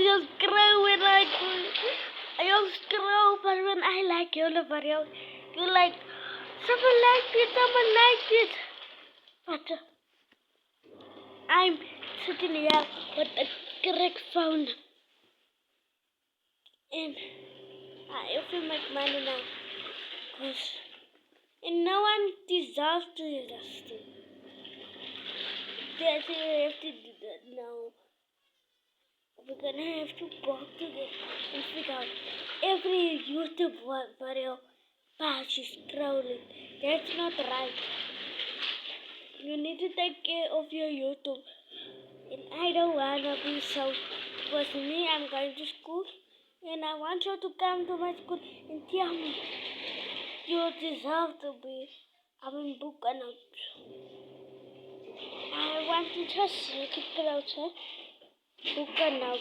just grow when I just grow, but when I like you, you like someone like it, but I'm sitting here with a correct phone, and I also make money now, and no one deserves to do this. That's why we have to do that now. We're gonna have to work together and figure out every YouTube video past is scrolling. That's not right. You need to take care of your YouTube. And I don't wanna be so, because me, I'm going to school and I want you to come to my school and tell me you deserve to be having book and out. I want to just keep closer. Book and out.